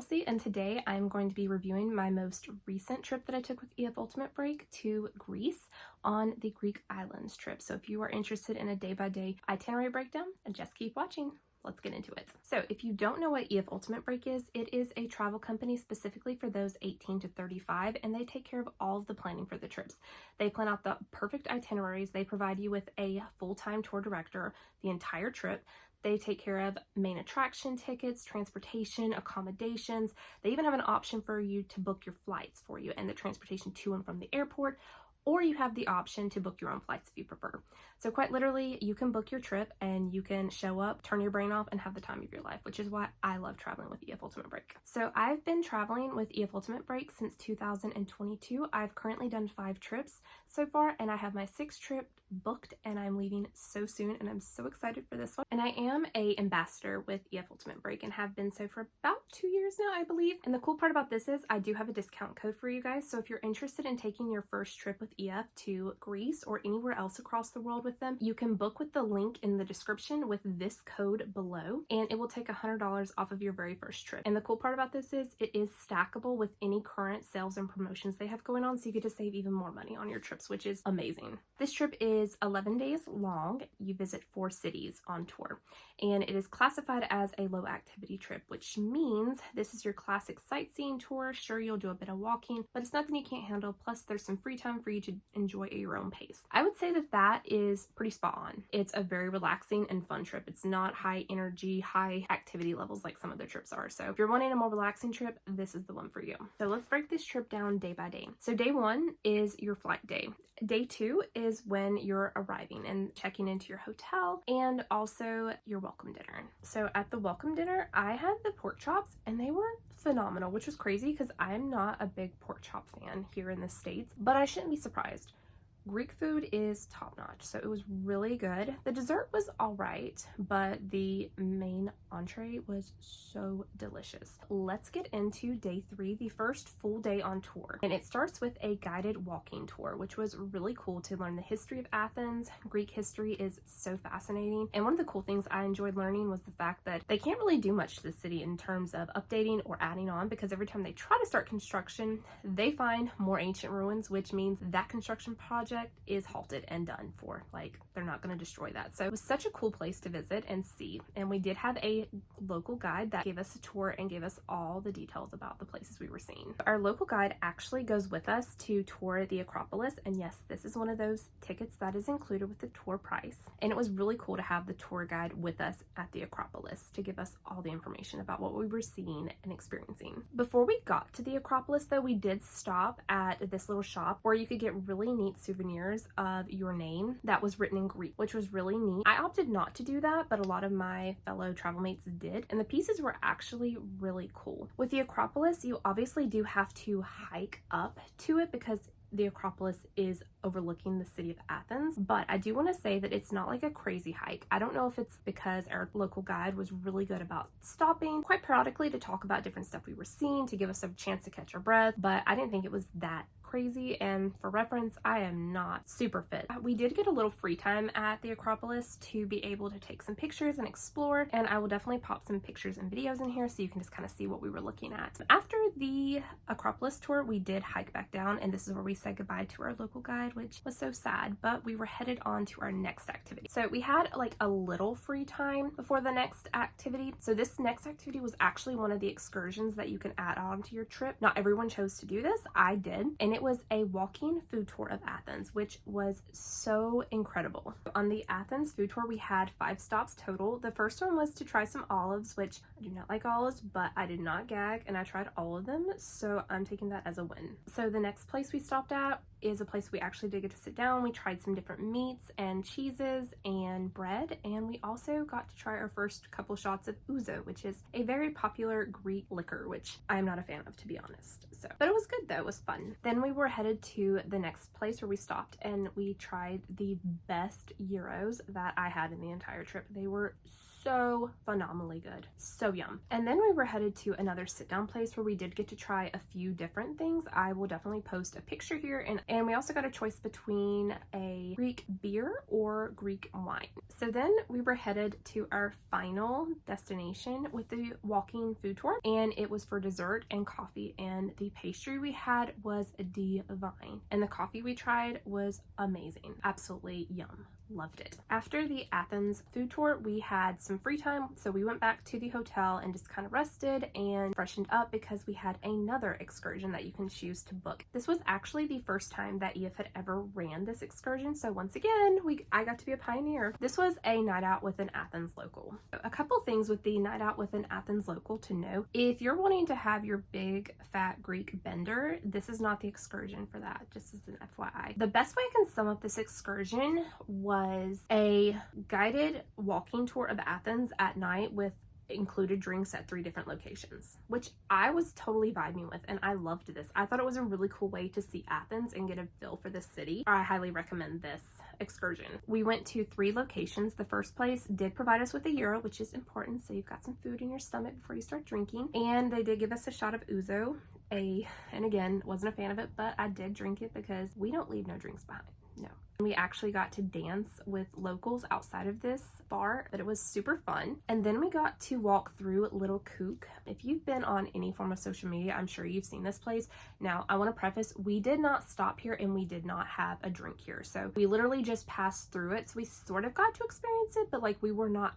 Chelsea, and today I'm going to be reviewing my most recent trip that I took with EF Ultimate Break to Greece on the Greek Islands trip. So if you are interested in a day-by-day itinerary breakdown, just keep watching. Let's get into it. So if you don't know what EF Ultimate Break is, it is a travel company specifically for those 18 to 35, and they take care of all of the planning for the trips. They plan out the perfect itineraries. They provide you with a full-time tour director the entire trip. They take care of main attraction tickets, transportation, accommodations. They even have an option for you to book your flights for you and the transportation to and from the airport, or you have the option to book your own flights if you prefer. So quite literally, you can book your trip and you can show up, turn your brain off, and have the time of your life, which is why I love traveling with EF Ultimate Break. So I've been traveling with EF Ultimate Break since 2022. I've currently done 5 trips so far, and I have my 6th trip booked, and I'm leaving so soon, and I'm so excited for this one. And I am a ambassador with EF Ultimate Break and have been so for about 2 years now, I believe. And the cool part about this is I do have a discount code for you guys. So if you're interested in taking your first trip with EF to Greece or anywhere else across the world with them, you can book with the link in the description with this code below, and it will take $100 off of your very first trip. And the cool part about this is it is stackable with any current sales and promotions they have going on, so you get to save even more money on your trips, which is amazing. This trip is 11 days long. You visit 4 cities on tour, and it is classified as a low activity trip, which means this is your classic sightseeing tour. Sure, you'll do a bit of walking, but it's nothing you can't handle. Plus, there's some free time for you to enjoy at your own pace. I would say that that is pretty spot on. It's a very relaxing and fun trip. It's not high energy, high activity levels like some other trips are. So if you're wanting a more relaxing trip, this is the one for you. So let's break this trip down day by day. So day 1 is your flight day. Day 2 is when you're arriving and checking into your hotel, and also your welcome dinner. So at the welcome dinner, I had the pork chops, and they were phenomenal, which was crazy because I'm not a big pork chop fan here in the States, but I shouldn't be surprised. Greek food is top-notch, so it was really good. The dessert was all right, but the main entree was so delicious. Let's get into day 3, the first full day on tour. And it starts with a guided walking tour, which was really cool to learn the history of Athens. Greek history is so fascinating. And one of the cool things I enjoyed learning was the fact that they can't really do much to the city in terms of updating or adding on, because every time they try to start construction, they find more ancient ruins, which means that construction project is halted and done for. Like, they're not going to destroy that. So it was such a cool place to visit and see. And we did have a local guide that gave us a tour and gave us all the details about the places we were seeing. Our local guide actually goes with us to tour the Acropolis. And yes, this is one of those tickets that is included with the tour price. And it was really cool to have the tour guide with us at the Acropolis to give us all the information about what we were seeing and experiencing. Before we got to the Acropolis, though, we did stop at this little shop where you could get really neat souvenirs of your name that was written in Greek, which was really neat. I opted not to do that, but a lot of my fellow travel mates did, and the pieces were actually really cool. With the Acropolis, you obviously do have to hike up to it because the Acropolis is overlooking the city of Athens, but I do want to say that it's not like a crazy hike. I don't know if it's because our local guide was really good about stopping quite periodically to talk about different stuff we were seeing to give us a chance to catch our breath, but I didn't think it was that crazy. And for reference, I am not super fit. We did get a little free time at the Acropolis to be able to take some pictures and explore, and I will definitely pop some pictures and videos in here so you can just kind of see what we were looking at. After the Acropolis tour, we did hike back down, and this is where we said goodbye to our local guide, which was so sad, but we were headed on to our next activity. So we had like a little free time before the next activity. So this next activity was actually one of the excursions that you can add on to your trip. Not everyone chose to do this. I did, and it was a walking food tour of Athens, which was so incredible. On the Athens food tour, we had 5 stops total. The first one was to try some olives, which I do not like olives, but I did not gag, and I tried all of them, so I'm taking that as a win. So the next place we stopped at is a place we actually did get to sit down. We tried some different meats and cheeses and bread, and we also got to try our first couple shots of ouzo, which is a very popular Greek liquor, which I am not a fan of, to be honest. So, but it was good though, it was fun. Then we were headed to the next place where we stopped, and we tried the best gyros that I had in the entire trip. They were so phenomenally good. So yum. And then we were headed to another sit down place where we did get to try a few different things. I will definitely post a picture here. And we also got a choice between a Greek beer or Greek wine. So then we were headed to our final destination with the walking food tour, and it was for dessert and coffee, and the pastry we had was divine, and the coffee we tried was amazing. Absolutely yum. Loved it. After the Athens food tour, we had some free time, so we went back to the hotel and just kind of rested and freshened up because we had another excursion that you can choose to book. This was actually the first time that EF had ever ran this excursion, so once again, I got to be a pioneer. This was a night out with an Athens local. A couple things with the night out with an Athens local to know. If you're wanting to have your big fat Greek bender, this is not the excursion for that, just as an FYI. The best way I can sum up this excursion was a guided walking tour of Athens at night with included drinks at 3 different locations, which I was totally vibing with, and I loved this. I thought it was a really cool way to see Athens and get a feel for the city. I highly recommend this excursion. We went to 3 locations. The first place did provide us with a gyro, which is important, so you've got some food in your stomach before you start drinking, and they did give us a shot of ouzo, and again, wasn't a fan of it, but I did drink it because we don't leave no drinks behind. No. We actually got to dance with locals outside of this bar, but it was super fun. And then we got to walk through Little Kook. If you've been on any form of social media, I'm sure you've seen this place. Now, I want to preface, we did not stop here and we did not have a drink here. So we literally just passed through it. So we sort of got to experience it, but like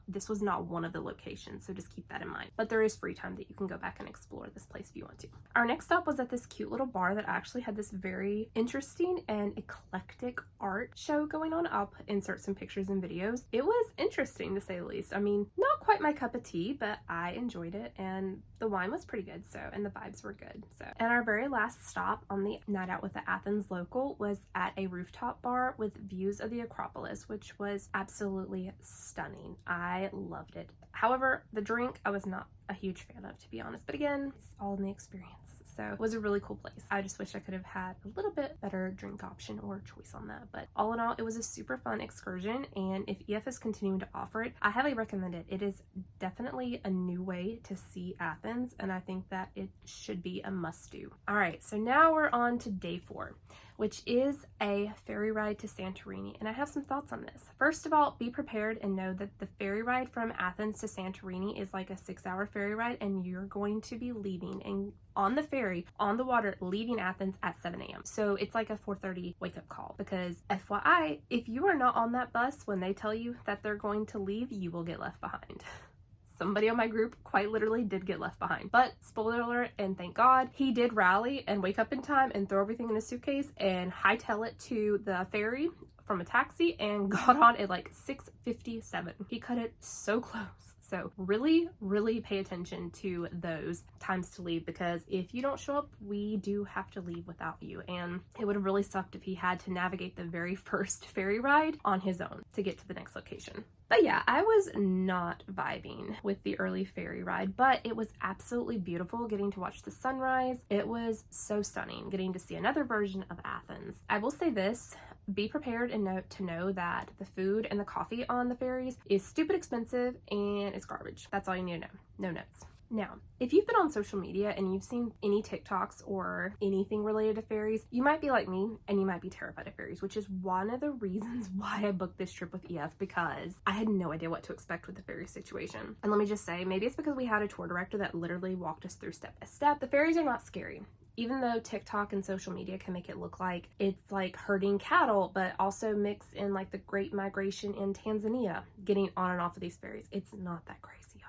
this was not one of the locations. So just keep that in mind. But there is free time that you can go back and explore this place if you want to. Our next stop was at this cute little bar that actually had this very interesting and eclectic art show going on. I'll insert some pictures and videos. It was interesting to say the least. I mean, not quite my cup of tea, but I enjoyed it, and the wine was pretty good, and the vibes were good. And our very last stop on the night out with the Athens local was at a rooftop bar with views of the Acropolis, which was absolutely stunning. I loved it. However, the drink I was not a huge fan of, to be honest, but again, it's all in the experience. So it was a really cool place. I just wish I could have had a little bit better drink option or choice on that. But all in all, it was a super fun excursion. And if EF is continuing to offer it, I highly recommend it. It is definitely a new way to see Athens, and I think that it should be a must do. All right, so now we're on to day 4, which is a ferry ride to Santorini, and I have some thoughts on this. First of all, be prepared and know that the ferry ride from Athens to Santorini is like a 6-hour ferry ride, and you're going to be leaving and on the ferry, on the water, leaving Athens at 7 a.m. So it's like a 4:30 wake-up call, because FYI, if you are not on that bus when they tell you that they're going to leave, you will get left behind. Somebody on my group quite literally did get left behind. But spoiler alert, and thank God, he did rally and wake up in time and throw everything in a suitcase and hightail it to the ferry from a taxi and got on at like 6:57. He cut it so close. So really, really pay attention to those times to leave, because if you don't show up, we do have to leave without you. And it would have really sucked if he had to navigate the very first ferry ride on his own to get to the next location. But yeah, I was not vibing with the early ferry ride, but it was absolutely beautiful getting to watch the sunrise. It was so stunning getting to see another version of Athens. I will say this, be prepared and know that the food and the coffee on the ferries is stupid expensive and it's garbage. That's all you need to know. No nuts. Now, if you've been on social media and you've seen any TikToks or anything related to ferries, you might be like me and you might be terrified of ferries, which is one of the reasons why I booked this trip with EF, because I had no idea what to expect with the ferry situation. And let me just say, maybe it's because we had a tour director that literally walked us through step by step. The ferries are not scary. Even though TikTok and social media can make it look like it's like herding cattle, but also mix in like the Great Migration in Tanzania, getting on and off of these ferries. It's not that crazy, y'all.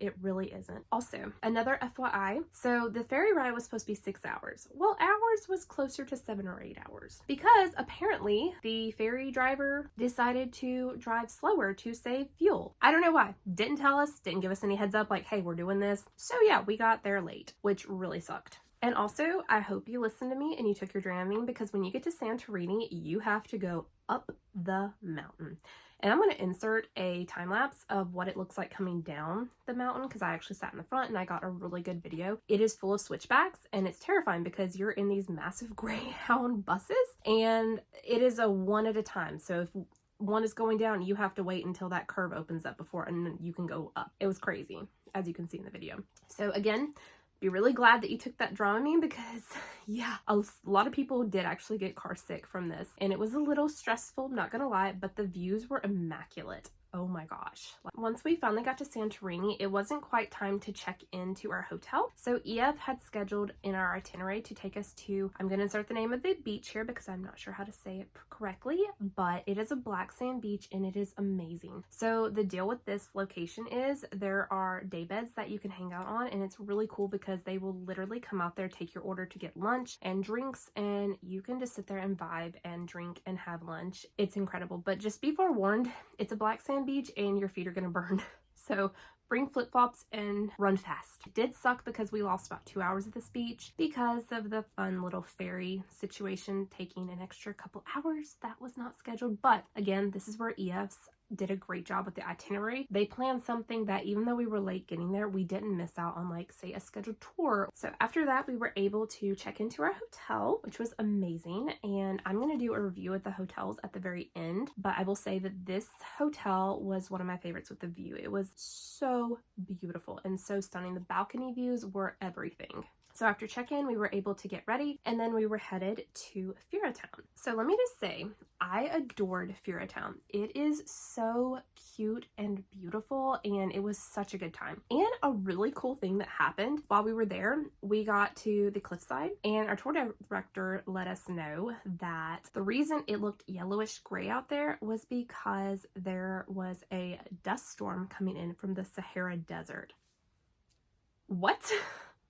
It really isn't. Also, another FYI, so the ferry ride was supposed to be 6 hours. Well, ours was closer to 7 or 8 hours, because apparently the ferry driver decided to drive slower to save fuel. I don't know why. Didn't tell us, didn't give us any heads up like, hey, we're doing this. So yeah, we got there late, which really sucked. And also, I hope you listened to me and you took your Dramamine, because when you get to Santorini, you have to go up the mountain. And I'm going to insert a time lapse of what it looks like coming down the mountain, because I actually sat in the front and I got a really good video. It is full of switchbacks and it's terrifying because you're in these massive Greyhound buses and it is a one at a time. So if one is going down, you have to wait until that curve opens up before, and then you can go up. It was crazy, as you can see in the video. So again, be really glad that you took that Dramamine, because yeah, a lot of people did actually get car sick from this, and it was a little stressful, not gonna lie, but the views were immaculate. Oh my gosh. Once we finally got to Santorini, it wasn't quite time to check into our hotel. So EF had scheduled in our itinerary to take us to, I'm going to insert the name of the beach here because I'm not sure how to say it correctly, but it is a black sand beach and it is amazing. So the deal with this location is there are day beds that you can hang out on, and it's really cool because they will literally come out there, take your order to get lunch and drinks, and you can just sit there and vibe and drink and have lunch. It's incredible, but just be forewarned, it's a black sand beach and your feet are gonna burn. So bring flip-flops and run fast. It did suck because we lost about 2 hours at this beach because of the fun little ferry situation taking an extra couple hours that was not scheduled. But again, this is where EF's did a great job with the itinerary. They planned something that even though we were late getting there, we didn't miss out on, like, say, a scheduled tour. So after that, we were able to check into our hotel, which was amazing. And I'm going to do a review of the hotels at the very end, but I will say that this hotel was one of my favorites with the view. It was so beautiful and so stunning. The balcony views were everything. So after check-in, we were able to get ready, and then we were headed to Furatown. So let me just say, I adored Furatown. It is so cute and beautiful, and it was such a good time. And a really cool thing that happened while we were there, we got to the cliffside, and our tour director let us know that the reason it looked yellowish gray out there was because there was a dust storm coming in from the Sahara Desert. What?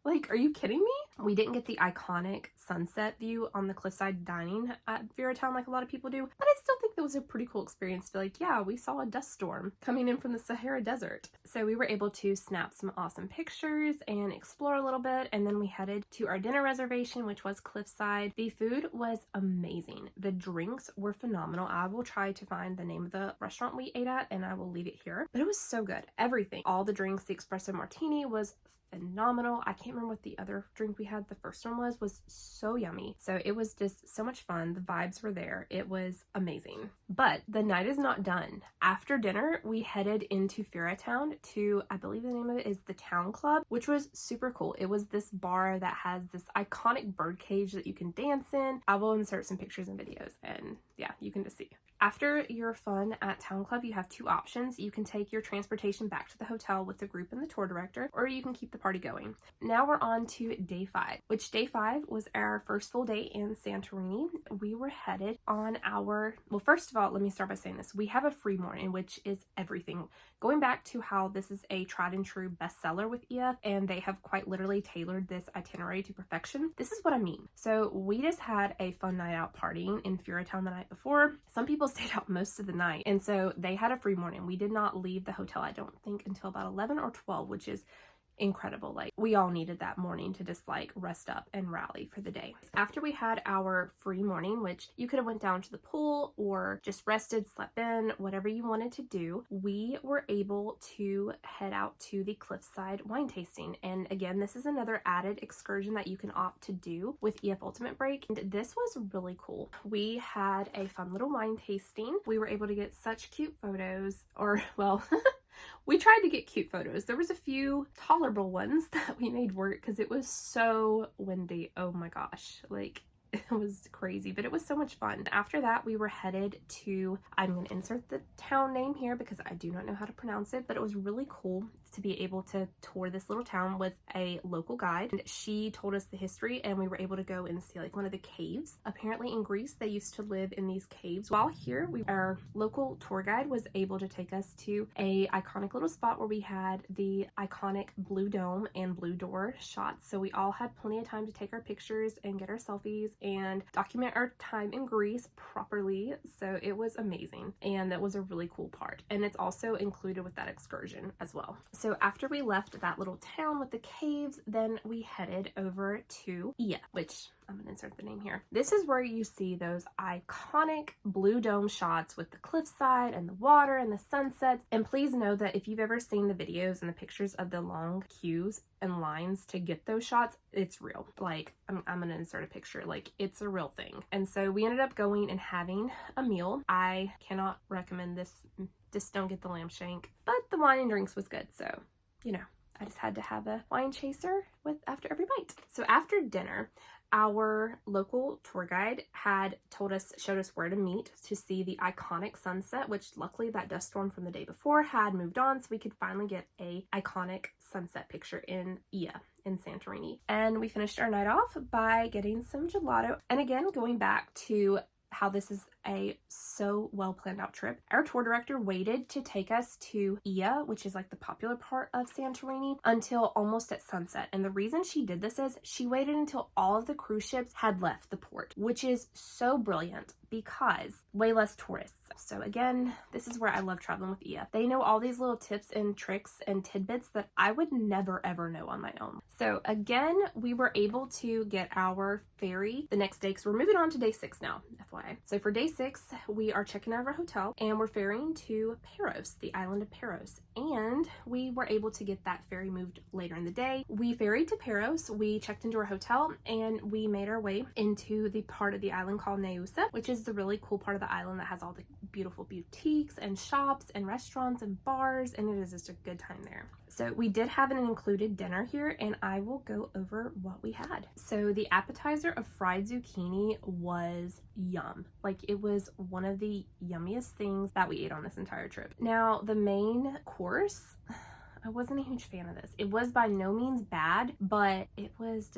Like, are you kidding me? We didn't get the iconic sunset view on the cliffside dining at Furatown like a lot of people do, but I still think that was a pretty cool experience to be like, yeah, we saw a dust storm coming in from the Sahara Desert. So we were able to snap some awesome pictures and explore a little bit, and then we headed to our dinner reservation, which was cliffside. The food was amazing. The drinks were phenomenal. I will try to find the name of the restaurant we ate at, and I will leave it here. But it was so good. Everything. All the drinks, the espresso martini was phenomenal. I can't remember what the other drink we had. The first one was so yummy. So it was just so much fun. The vibes were there. It was amazing. But the night is not done. After dinner, we headed into Furatown to, I believe the name of it is the Town Club, which was super cool. It was this bar that has this iconic bird cage that you can dance in. I will insert some pictures and videos, and yeah, you can just see. After your fun at Town Club, you have two options. You can take your transportation back to the hotel with the group and the tour director, or you can keep the party going. Now we're on to day 5, which day 5 was our first full day in Santorini. We were headed on our, well, first of all, let me start by saying this. We have a free morning, which is everything. Going back to how this is a tried and true bestseller with EF, and they have quite literally tailored this itinerary to perfection. This is what I mean. So we just had a fun night out partying in Furatown the night before. Some people stayed out most of the night, and so they had a free morning. We did not leave the hotel, I don't think, until about 11 or 12, which is incredible. Like, we all needed that morning to just like rest up and rally for the day. After we had our free morning, which you could have went down to the pool or just rested, slept in, whatever you wanted to do, we were able to head out to the cliffside wine tasting. And again, this is another added excursion that you can opt to do with EF Ultimate Break, and this was really cool. We had a fun little wine tasting. We were able to get such cute photos, or well we tried to get cute photos. There was a few tolerable ones that we made work because it was so windy. Oh my gosh, like, it was crazy, but it was so much fun. After that, we were headed to, I'm going to insert the town name here because I do not know how to pronounce it, but it was really cool to be able to tour this little town with a local guide. And she told us the history, and we were able to go and see like one of the caves. Apparently in Greece, they used to live in these caves. While here, our local tour guide was able to take us to a iconic little spot where we had the iconic blue dome and blue door shots. So we all had plenty of time to take our pictures and get our selfies and document our time in Greece properly. So it was amazing, and that was a really cool part. And it's also included with that excursion as well. So after we left that little town with the caves, then we headed over to Ia, which I'm gonna insert the name here. This is where you see those iconic blue dome shots with the cliffside and the water and the sunsets. And please know that if you've ever seen the videos and the pictures of the long queues and lines to get those shots, it's real. Like, I'm gonna insert a picture, like, it's a real thing. And so we ended up going and having a meal. I cannot recommend this. Just don't get the lamb shank, but the wine and drinks was good. So, you know, I just had to have a wine chaser after every bite. So after dinner, our local tour guide showed us where to meet to see the iconic sunset, which luckily that dust storm from the day before had moved on, so we could finally get a iconic sunset picture in Ia in Santorini. And we finished our night off by getting some gelato. And again, going back to how this is a so well planned out trip. Our tour director waited to take us to Ia, which is like the popular part of Santorini, until almost at sunset. And the reason she did this is she waited until all of the cruise ships had left the port, which is so brilliant because way less tourists. So again, this is where I love traveling with Ia. They know all these little tips and tricks and tidbits that I would never ever know on my own. So again, we were able to get our ferry the next day because we're moving on to day 6 now, FYI. So for day 6, we are checking out of our hotel and we're ferrying to Paros, the island of Paros. And we were able to get that ferry moved later in the day. We ferried to Paros, we checked into our hotel, and we made our way into the part of the island called Neusa, which is the really cool part of the island that has all the beautiful boutiques and shops and restaurants and bars, and it is just a good time there. So we did have an included dinner here, and I will go over what we had. So the appetizer of fried zucchini was yum. Like, it was one of the yummiest things that we ate on this entire trip. Now, the main course, I wasn't a huge fan of this. It was by no means bad, but it was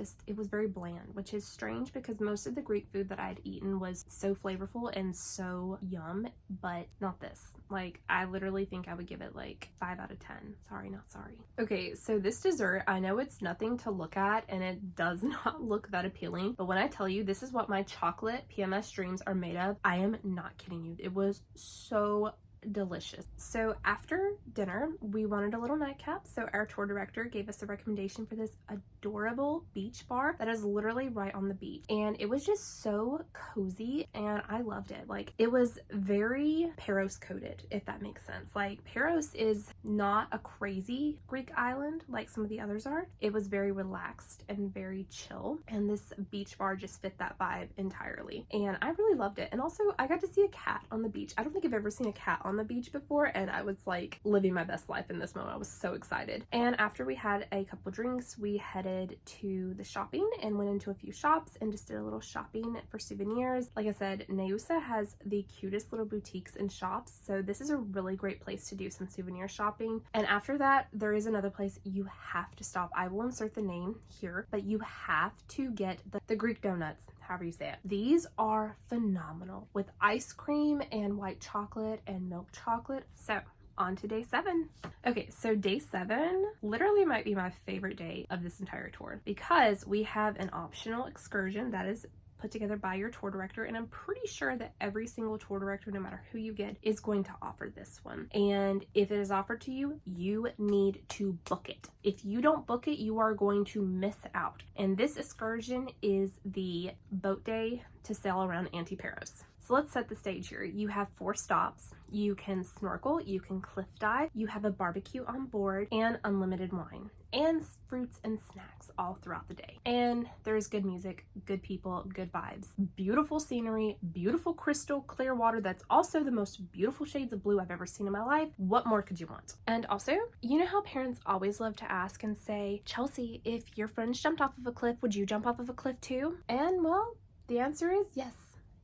very bland, which is strange because most of the Greek food that I had eaten was so flavorful and so yum, but not this. Like, I literally think I would give it like 5 out of 10. Sorry, not sorry. Okay, so this dessert, I know it's nothing to look at and it does not look that appealing, but when I tell you this is what my chocolate PMS dreams are made of, I am not kidding you. It was so delicious. So after dinner, we wanted a little nightcap, so our tour director gave us a recommendation for this adorable beach bar that is literally right on the beach, and it was just so cozy and I loved it. Like, it was very Paros coded, if that makes sense. Like, Paros is not a crazy Greek island like some of the others are. It was very relaxed and very chill, and this beach bar just fit that vibe entirely, and I really loved it. And also, I got to see a cat on the beach. I don't think I've ever seen a cat on the beach before, and I was like living my best life in this moment. I was so excited. And after we had a couple drinks, we headed to the shopping and went into a few shops and just did a little shopping for souvenirs. Like I said, Neusa has the cutest little boutiques and shops, so this is a really great place to do some souvenir shopping. And after that, there is another place you have to stop. I will insert the name here, but you have to get the Greek donuts, however you say it. These are phenomenal with ice cream and white chocolate and milk chocolate. So on to day 7. Okay, so day 7 literally might be my favorite day of this entire tour because we have an optional excursion that is put together by your tour director, and I'm pretty sure that every single tour director, no matter who you get, is going to offer this one. And if it is offered to you, you need to book it. If you don't book it, you are going to miss out. And this excursion is the boat day to sail around Antiparos. So let's set the stage here. You have 4 stops. You can snorkel, you can cliff dive, you have a barbecue on board, and unlimited wine, and fruits and snacks all throughout the day. And there's good music, good people, good vibes, beautiful scenery, beautiful crystal clear water that's also the most beautiful shades of blue I've ever seen in my life. What more could you want? And also, you know how parents always love to ask and say, Chelsea, if your friends jumped off of a cliff, would you jump off of a cliff too? And well, the answer is yes.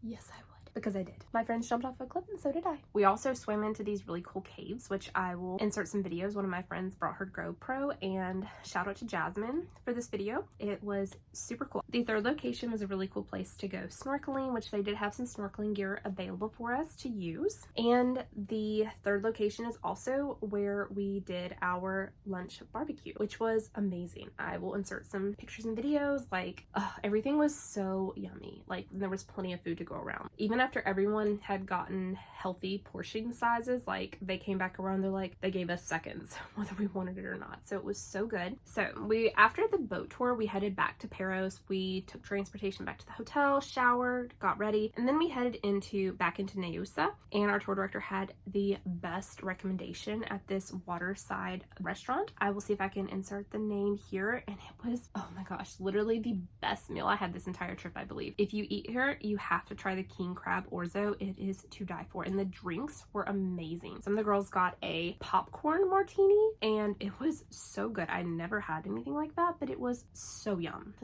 Yes, I would. Because I did. My friends jumped off a cliff and so did I. We also swam into these really cool caves, which I will insert some videos. One of my friends brought her GoPro, and shout out to Jasmine for this video. It was super cool. The third location was a really cool place to go snorkeling, which they did have some snorkeling gear available for us to use. And the third location is also where we did our lunch barbecue, which was amazing. I will insert some pictures and videos. Like, everything was so yummy. Like, there was plenty of food to go around. Even after everyone had gotten healthy portion sizes, like they came back around, they gave us seconds whether we wanted it or not. So it was so good. So after the boat tour, we headed back to Paros. We took transportation back to the hotel, showered, got ready, and then we headed back into Neusa. And our tour director had the best recommendation at this waterside restaurant. I will see if I can insert the name here. And it was, oh my gosh, literally the best meal I had this entire trip, I believe. If you eat here, you have to try the king crab orzo. It is to die for. And the drinks were amazing. Some of the girls got a popcorn martini and it was so good. I never had anything like that, but it was so yum.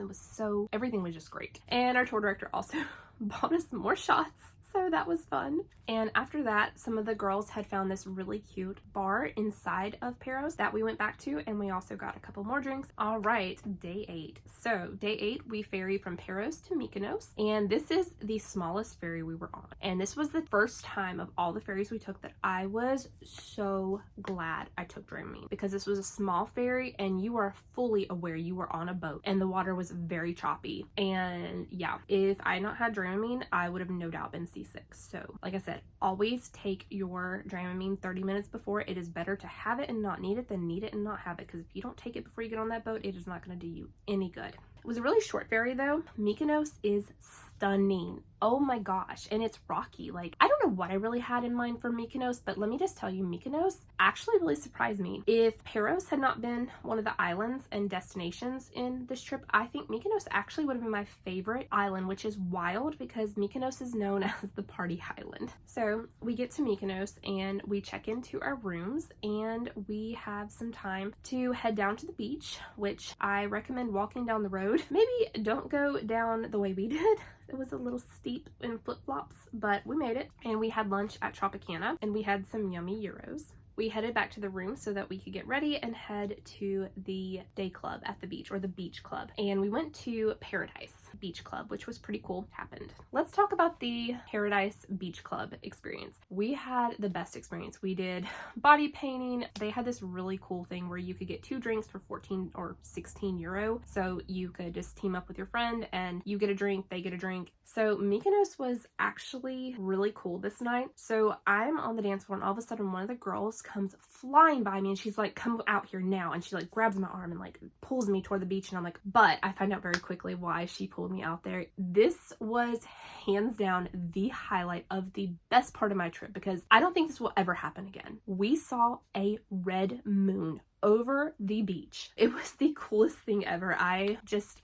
Everything was just great. And our tour director also bought us more shots. So that was fun. And after that, some of the girls had found this really cute bar inside of Paros that we went back to, and we also got a couple more drinks. All right, day 8. So day 8, we ferried from Paros to Mykonos, and this is the smallest ferry we were on. And this was the first time of all the ferries we took that I was so glad I took Dramamine, because this was a small ferry and you are fully aware you were on a boat and the water was very choppy. And yeah, if I had not had Dramamine, I would have no doubt been seasick. So like I said, always take your Dramamine 30 minutes before. It is better to have it and not need it than need it and not have it, because if you don't take it before you get on that boat, it is not going to do you any good. It was a really short ferry though. Mykonos is stunning. Oh my gosh. And it's rocky. Like, I don't know what I really had in mind for Mykonos, but let me just tell you, Mykonos actually really surprised me. If Paros had not been one of the islands and destinations in this trip, I think Mykonos actually would have been my favorite island, which is wild because Mykonos is known as the party island. So we get to Mykonos and we check into our rooms and we have some time to head down to the beach, which I recommend walking down the road. Maybe don't go down the way we did. It was a little steep in flip-flops, but we made it. And we had lunch at Tropicana and we had some yummy gyros. We headed back to the room so that we could get ready and head to the day club at the beach, or the beach club. And we went to Paradise Beach Club, which was pretty cool. Happened. Let's talk about the Paradise Beach Club experience. We had the best experience. We did body painting. They had this really cool thing where you could get 2 drinks for 14 or 16 euro. So you could just team up with your friend and you get a drink, they get a drink. So Mykonos was actually really cool this night. So I'm on the dance floor and all of a sudden one of the girls comes flying by me and she's like, come out here now. And she like grabs my arm and like pulls me toward the beach. And I'm like, but I find out very quickly why she pulled me out there. This was hands down the highlight of the best part of my trip, because I don't think this will ever happen again. We saw a red moon over the beach. It was the coolest thing ever.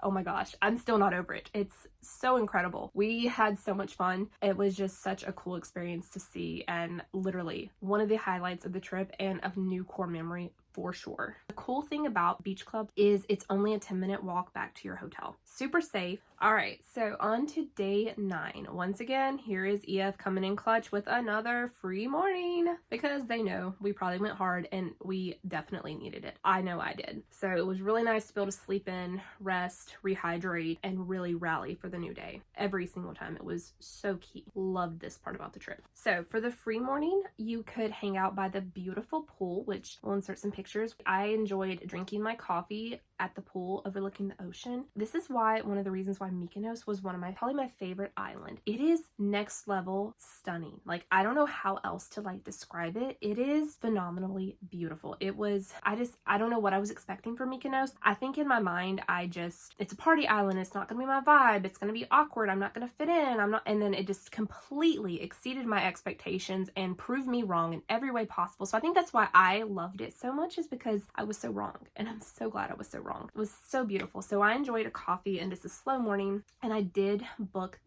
Oh my gosh, I'm still not over it. It's so incredible. We had so much fun. It was just such a cool experience to see, and literally one of the highlights of the trip and of new core memory for sure. The cool thing about Beach Club is it's only a 10-minute walk back to your hotel. Super safe. All right, so on to day 9. Once again, here is EF coming in clutch with another free morning, because they know we probably went hard and we definitely needed it. I know I did. So it was really nice to be able to sleep in, rest, rehydrate, and really rally for the new day. Every single time. It was so key. Loved this part about the trip. So for the free morning, you could hang out by the beautiful pool, which we'll insert some pictures. I enjoyed drinking my coffee at the pool overlooking the ocean. This is why one of the reasons why Mykonos was probably my favorite island. It is next level stunning. Like, I don't know how else to like describe it. It is phenomenally beautiful. I don't know what I was expecting from Mykonos. I think in my mind, it's a party island. It's not gonna be my vibe. It's gonna be awkward. I'm not gonna fit in. And then it just completely exceeded my expectations and proved me wrong in every way possible. So I think that's why I loved it so much, is because I was so wrong. And I'm so glad I was so wrong. It was so beautiful. So I enjoyed a coffee and just a slow morning, and I did book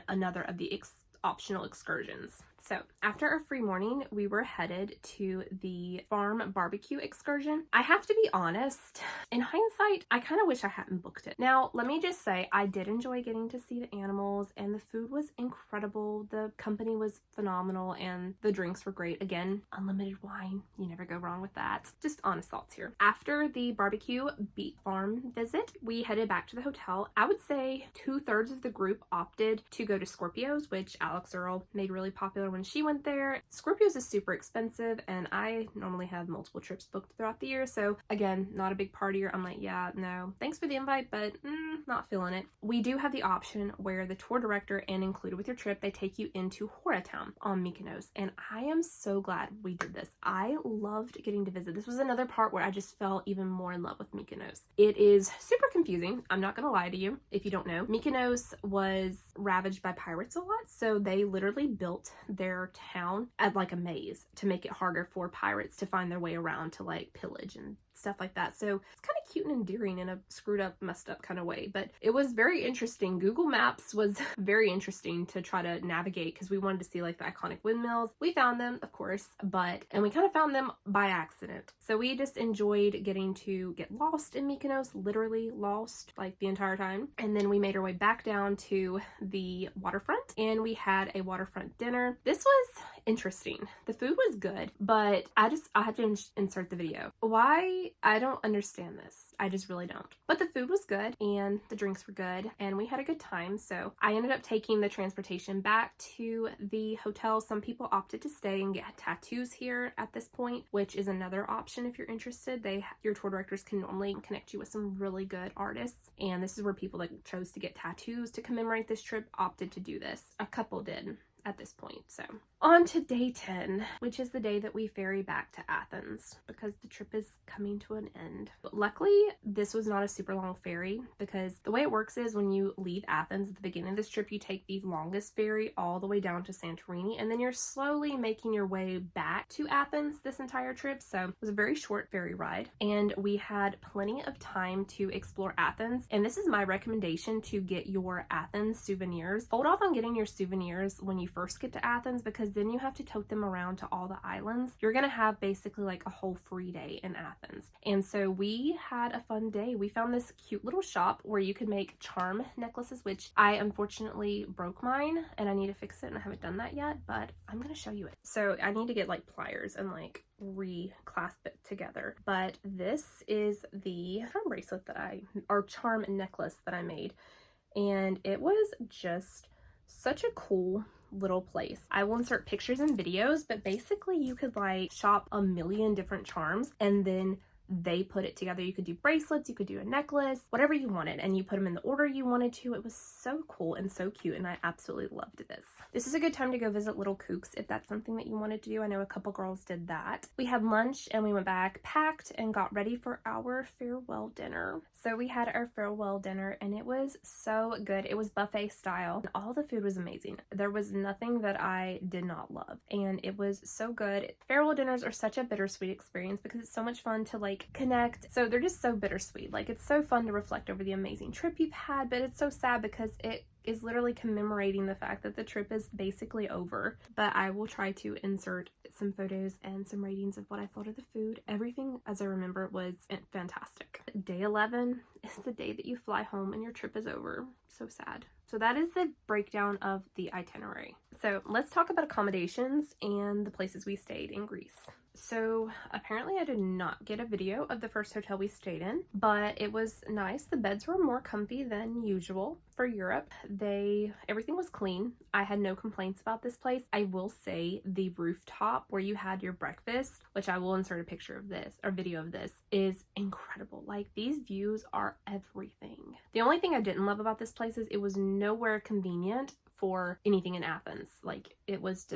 another of the optional excursions. So after our free morning, we were headed to the farm barbecue excursion. I have to be honest, in hindsight, I kind of wish I hadn't booked it. Now, let me just say, I did enjoy getting to see the animals, and the food was incredible. The company was phenomenal, and the drinks were great. Again, unlimited wine. You never go wrong with that. Just honest thoughts here. After the barbecue beet farm visit, we headed back to the hotel. I would say 2/3 of the group opted to go to Scorpios, which Alex Earl made really popular when she went there. Scorpios is super expensive, and I normally have multiple trips booked throughout the year, so again, not a big partier. I'm like, yeah, no, thanks for the invite, but not feeling it. We do have the option where the tour director and included with your trip, they take you into Horatown on Mykonos, and I am so glad we did this. I loved getting to visit. This was another part where I just fell even more in love with Mykonos. It is super confusing. I'm not gonna lie to you if you don't know. Mykonos was ravaged by pirates a lot, so they literally built their town as like a maze to make it harder for pirates to find their way around to like pillage and stuff like that. So it's kind of cute and endearing in a screwed up, messed up kind of way, but it was very interesting. Google Maps was very interesting to try to navigate because we wanted to see like the iconic windmills. We found them, of course, and we kind of found them by accident. So we just enjoyed getting to get lost in Mykonos, literally lost like the entire time. And then we made our way back down to the waterfront and we had a waterfront dinner. This was interesting. The food was good, but I have to insert the video. Why? I don't understand this. I just really don't. But the food was good and the drinks were good and we had a good time. So I ended up taking the transportation back to the hotel. Some people opted to stay and get tattoos here at this point, which is another option if you're interested. Your tour directors can normally connect you with some really good artists. And this is where people that chose to get tattoos to commemorate this trip opted to do this. A couple did at this point. So on to day 10, which is the day that we ferry back to Athens because the trip is coming to an end. But luckily, this was not a super long ferry because the way it works is when you leave Athens at the beginning of this trip, you take the longest ferry all the way down to Santorini, and then you're slowly making your way back to Athens this entire trip. So it was a very short ferry ride, and we had plenty of time to explore Athens. And this is my recommendation to get your Athens souvenirs. Hold off on getting your souvenirs when you first get to Athens because then you have to tote them around to all the islands. You're gonna have basically like a whole free day in Athens. And so we had a fun day. We found this cute little shop where you could make charm necklaces, which I unfortunately broke mine and I need to fix it and I haven't done that yet, but I'm gonna show you it. So I need to get like pliers and like reclasp it together. But this is the charm bracelet or charm necklace that I made. And it was just such a cool little place. I will insert pictures and videos, but basically you could like shop a million different charms and then they put it together. You could do bracelets, you could do a necklace, whatever you wanted, and you put them in the order you wanted to. It was so cool and so cute, and I absolutely loved this. This is a good time to go visit Little Kooks if that's something that you wanted to do. I know a couple girls did that. We had lunch and we went back, packed, and got ready for our farewell dinner. So we had our farewell dinner and it was so good. It was buffet style and all the food was amazing. There was nothing that I did not love and it was so good. Farewell dinners are such a bittersweet experience because it's so much fun to like connect. So they're just so bittersweet. Like it's so fun to reflect over the amazing trip you've had, but it's so sad because it is literally commemorating the fact that the trip is basically over. But I will try to insert some photos and some ratings of what I thought of the food. Everything, as I remember, was fantastic. Day 11 is the day that you fly home and your trip is over. So sad. So that is the breakdown of the itinerary. So let's talk about accommodations and the places we stayed in Greece. So apparently I did not get a video of the first hotel we stayed in, but it was nice. The beds were more comfy than usual for Europe. Everything was clean. I had no complaints about this place. I will say the rooftop where you had your breakfast, which I will insert a picture of this or video of this, is incredible. Like these views are everything. The only thing I didn't love about this place is it was nowhere convenient for anything in Athens. Like it was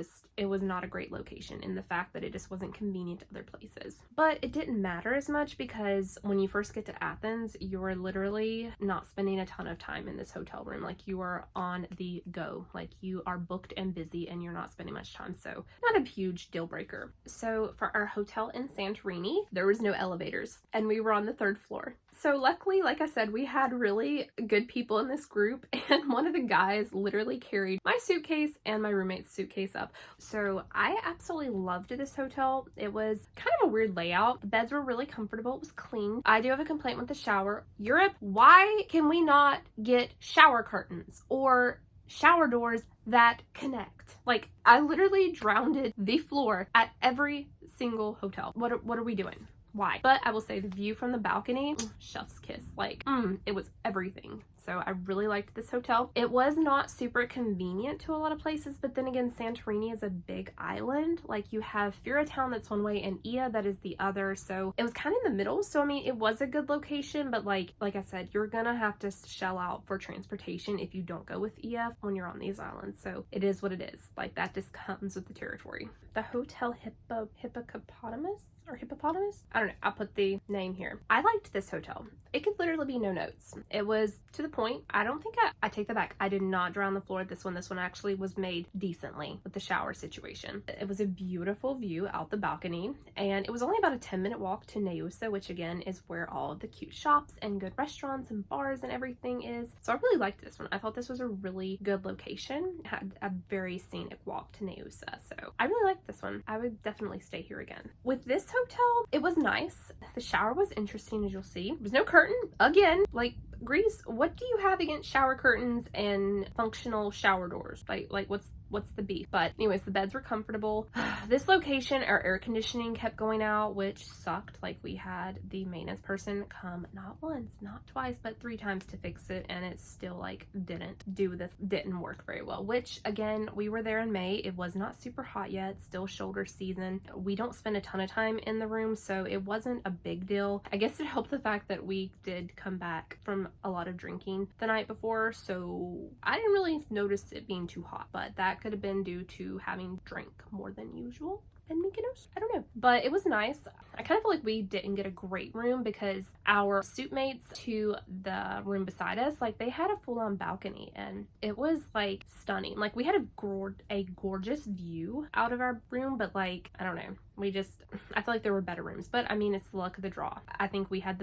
not a great location in the fact that it just wasn't convenient to other places. But it didn't matter as much because when you first get to Athens, you're literally not spending a ton of time in this hotel room. Like you are on the go, like you are booked and busy and you're not spending much time. So not a huge deal breaker. So for our hotel in Santorini, there was no elevators and we were on the 3rd floor. So luckily, like I said, we had really good people in this group and one of the guys literally carried my suitcase and my roommate's suitcase up. So I absolutely loved this hotel. It was kind of a weird layout. The beds were really comfortable. It was clean. I do have a complaint with the shower. Europe, why can we not get shower curtains or shower doors that connect? Like I literally drowned the floor at every single hotel. What are we doing? why. But I will say the view from the balcony, chef's kiss. Like, it was everything. So I really liked this hotel. It was not super convenient to a lot of places, but then again, Santorini is a big island. Like, you have Town that's one way and Ia that is the other. So it was kind of in the middle. So I mean, it was a good location, but like I said, you're gonna have to shell out for transportation if you don't go with EF when you're on these islands. So it is what it is. Like, that just comes with the territory. The Hotel Hippopotamus? I don't know. I'll put the name here. I liked this hotel. It could literally be no notes. It was to the point. I don't think I take that back. I did not draw on the floor at this one. This one actually was made decently with the shower situation. It was a beautiful view out the balcony, and it was only about a 10-minute walk to Neusa, which again is where all of the cute shops and good restaurants and bars and everything is. So I really liked this one. I thought this was a really good location. It had a very scenic walk to Neusa. So I really liked this one. I would definitely stay here again. With this hotel, it was nice. The shower was interesting, as you'll see. There was no curtain. Again, like Greece, what do you have against shower curtains and functional shower doors? Like what's the beef? But anyways, the beds were comfortable. This location, our air conditioning kept going out, which sucked. Like, we had the maintenance person come not once, not twice, but 3 times to fix it, and it still like didn't work very well. Which again, we were there in May. It was not super hot yet, still shoulder season. We don't spend a ton of time in the room, so it wasn't a big deal. I guess it helped the fact that we did come back from a lot of drinking the night before, so I didn't really notice it being too hot, but that could have been due to having drank more than usual in Mykonos. I don't know, but it was nice. I kind of feel like we didn't get a great room because our suite mates to the room beside us, like, they had a full-on balcony, and it was like stunning. Like, we had a gorgeous view out of our room, but like, I don't know, I feel like there were better rooms, but I mean, it's the luck of the draw. I think we had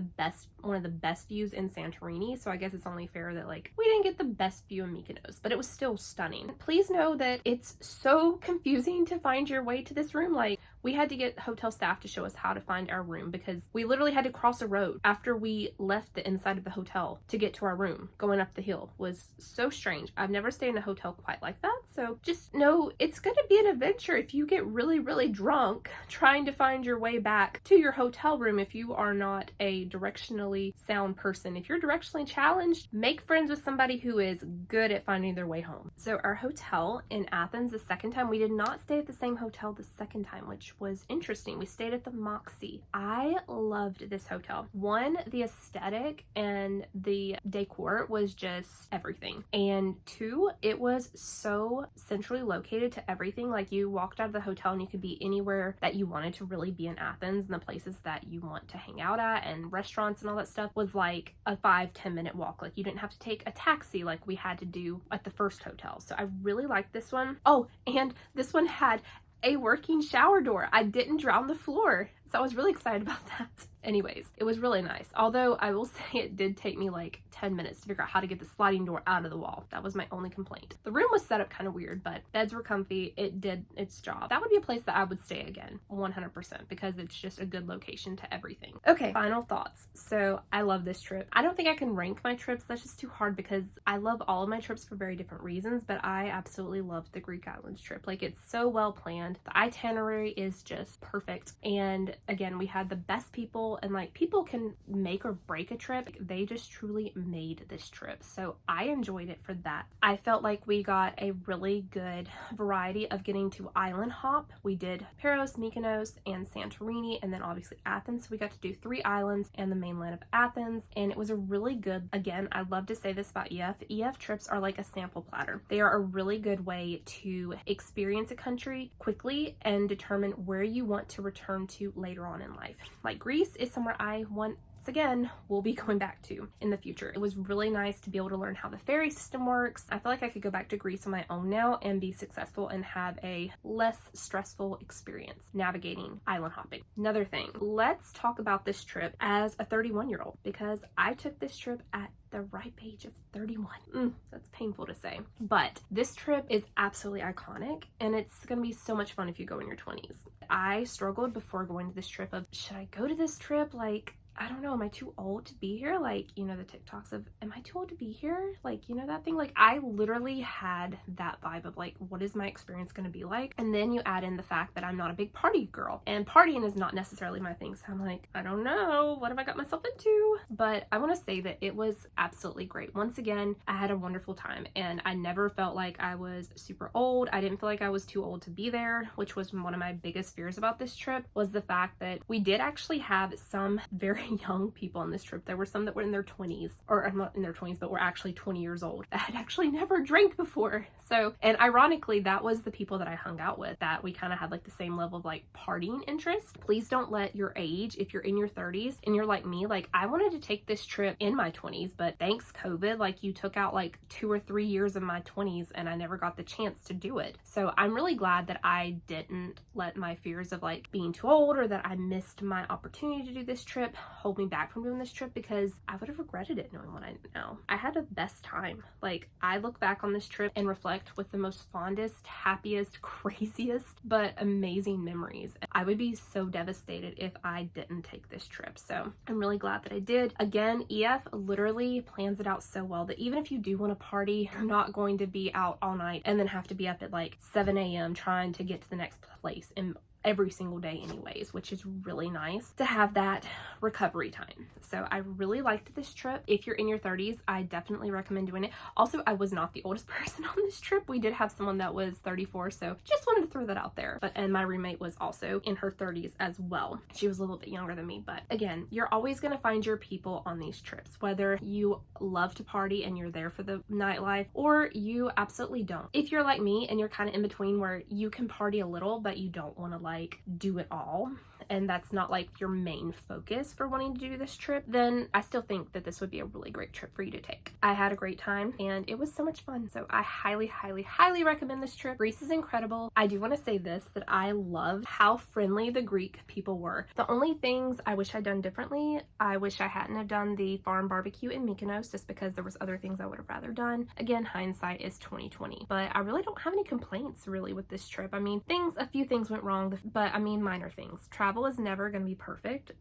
one of the best views in Santorini, so I guess it's only fair that like we didn't get the best view in Mykonos, but it was still stunning. Please know that it's so confusing to find your way to this room. Like, we had to get hotel staff to show us how to find our room because we literally had to cross a road after we left the inside of the hotel to get to our room. Going up the hill was so strange. I've never stayed in a hotel quite like that, so just know it's going to be an adventure if you get really, really drunk trying to find your way back to your hotel room if you are not a directionally sound person. If you're directionally challenged, make friends with somebody who is good at finding their way home. So our hotel in Athens, the second time, we did not stay at the same hotel the second time, which was interesting. We stayed at the Moxie. I loved this hotel. One, the aesthetic and the decor was just everything. And 2, it was so centrally located to everything. Like, you walked out of the hotel and you could be anywhere that you wanted to really be in Athens, and the places that you want to hang out at and restaurants and all that stuff was like a 5-10 minute walk. Like, you didn't have to take a taxi like we had to do at the first hotel. So I really liked this one. Oh, and this one had a working shower door. I didn't drown the floor, so I was really excited about that. Anyways, it was really nice. Although I will say it did take me like 10 minutes to figure out how to get the sliding door out of the wall. That was my only complaint. The room was set up kind of weird, but beds were comfy. It did its job. That would be a place that I would stay again, 100%, because it's just a good location to everything. Okay, final thoughts. So I love this trip. I don't think I can rank my trips. That's just too hard because I love all of my trips for very different reasons, but I absolutely loved the Greek Islands trip. Like, it's so well planned. The itinerary is just perfect. And again, we had the best people, and like, people can make or break a trip. Like, they just truly made this trip. So I enjoyed it for that. I felt like we got a really good variety of getting to island hop. We did Paros, Mykonos, and Santorini, and then obviously Athens. So we got to do 3 islands and the mainland of Athens, and it was a really good, again, I love to say this about EF. EF trips are like a sample platter. They are a really good way to experience a country quickly and determine where you want to return to later on in life. Like, Greece is somewhere I once again will be going back to in the future. It was really nice to be able to learn how the ferry system works. I feel like I could go back to Greece on my own now and be successful and have a less stressful experience navigating island hopping. Another thing, let's talk about this trip as a 31-year-old, because I took this trip at the ripe age of 31. That's painful to say, but this trip is absolutely iconic, and it's gonna be so much fun if you go in your 20s. I struggled before going to this trip of, should I go to this trip? Like, I don't know, am I too old to be here? Like, you know, the TikToks of, am I too old to be here? Like, you know, that thing, like I literally had that vibe of like, what is my experience going to be like? And then you add in the fact that I'm not a big party girl, and partying is not necessarily my thing. So I'm like, I don't know, what have I got myself into? But I want to say that it was absolutely great. Once again, I had a wonderful time, and I never felt like I was super old. I didn't feel like I was too old to be there, which was one of my biggest fears about this trip, was the fact that we did actually have some very young people on this trip. There were some that were in their 20s, or not in their 20s, but were actually 20 years old that had actually never drank before. So, and ironically, that was the people that I hung out with, that we kind of had like the same level of like partying interest. Please don't let your age, if you're in your 30s and you're like me, like I wanted to take this trip in my 20s, but thanks COVID, like you took out like 2 or 3 years of my 20s and I never got the chance to do it. So I'm really glad that I didn't let my fears of like being too old, or that I missed my opportunity to do this trip, hold me back from doing this trip, because I would have regretted it knowing what I know. I had the best time. Like I look back on this trip and reflect with the most fondest, happiest, craziest, but amazing memories. I would be so devastated if I didn't take this trip. So I'm really glad that I did. Again, EF literally plans it out so well that even if you do want to party, you're not going to be out all night and then have to be up at like 7 a.m. trying to get to the next place and every single day anyways, which is really nice to have that recovery time. So I really liked this trip. If you're in your 30s, I definitely recommend doing it. Also, I was not the oldest person on this trip. We did have someone that was 34, so just wanted to throw that out there. And my roommate was also in her 30s as well. She was a little bit younger than me, but again, you're always going to find your people on these trips, whether you love to party and you're there for the nightlife, or you absolutely don't. If you're like me and you're kind of in between where you can party a little, but you don't want to like do it all, and that's not like your main focus for wanting to do this trip, then I still think that this would be a really great trip for you to take. I had a great time and it was so much fun. So I highly, highly, highly recommend this trip. Greece is incredible. I do want to say this, that I loved how friendly the Greek people were. The only things I wish I'd done differently, I wish I hadn't have done the farm barbecue in Mykonos, just because there was other things I would have rather done. Again, hindsight is 2020, but I really don't have any complaints really with this trip. I mean, a few things went wrong, but I mean minor things. Travel is never going to be perfect.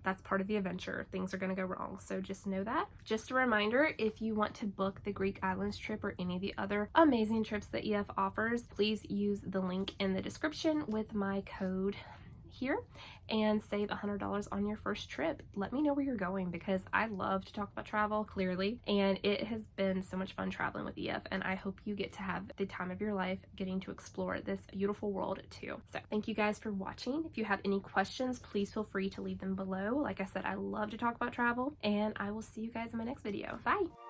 That's part of the adventure. Things are going to go wrong. So just know that. Just a reminder, if you want to book the Greek Islands trip or any of the other amazing trips that EF offers, please use the link in the description with my code here and save $100 on your first trip. Let me know where you're going, because I love to talk about travel, clearly, and it has been so much fun traveling with EF, and I hope you get to have the time of your life getting to explore this beautiful world too. So thank you guys for watching. If you have any questions, please feel free to leave them below. Like I said, I love to talk about travel, and I will see you guys in my next video. Bye.